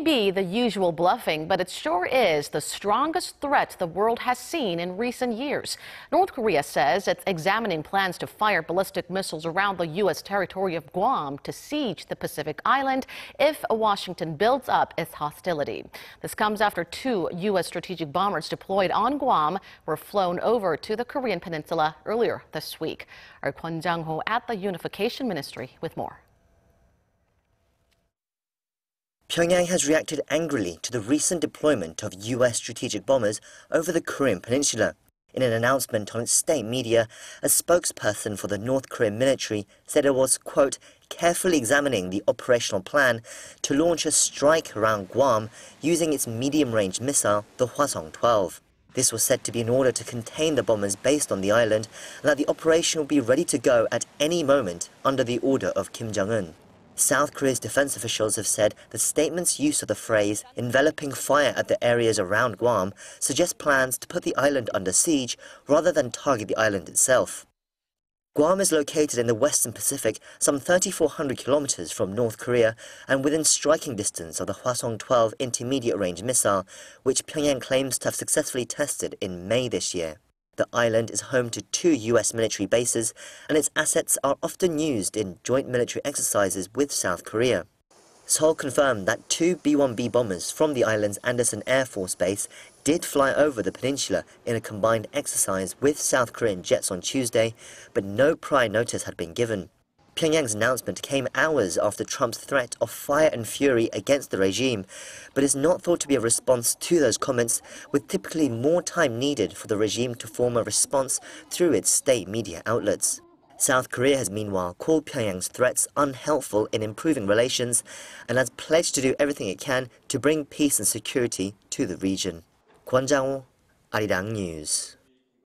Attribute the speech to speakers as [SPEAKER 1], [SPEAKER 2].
[SPEAKER 1] Be the usual bluffing, but it sure is the strongest threat the world has seen in recent years. North Korea says it's examining plans to fire ballistic missiles around the U.S. territory of Guam to siege the Pacific island if Washington builds up its hostility. This comes after 2 U.S. strategic bombers deployed on Guam were flown over to the Korean Peninsula earlier this week. Our Kwon Jang-ho at the Unification Ministry with more.
[SPEAKER 2] Pyongyang has reacted angrily to the recent deployment of U.S. strategic bombers over the Korean Peninsula. In an announcement on its state media, a spokesperson for the North Korean military said it was, quote, carefully examining the operational plan to launch a strike around Guam using its medium-range missile, the Hwasong-12. This was said to be in order to contain the bombers based on the island and that the operation will be ready to go at any moment under the order of Kim Jong-un. South Korea's defense officials have said the statement's use of the phrase enveloping fire at the areas around Guam suggests plans to put the island under siege rather than target the island itself. Guam is located in the Western Pacific, some 3,400 kilometers from North Korea and within striking distance of the Hwasong-12 intermediate-range missile, which Pyongyang claims to have successfully tested in May this year. The island is home to 2 U.S. military bases, and its assets are often used in joint military exercises with South Korea. Seoul confirmed that 2 B-1B bombers from the island's Andersen Air Force Base did fly over the peninsula in a combined exercise with South Korean jets on Tuesday, but no prior notice had been given. Pyongyang's announcement came hours after Trump's threat of fire and fury against the regime, but is not thought to be a response to those comments, with typically more time needed for the regime to form a response through its state media outlets. South Korea has meanwhile called Pyongyang's threats unhelpful in improving relations and has pledged to do everything it can to bring peace and security to the region. Kwon Jang-ho, Arirang News.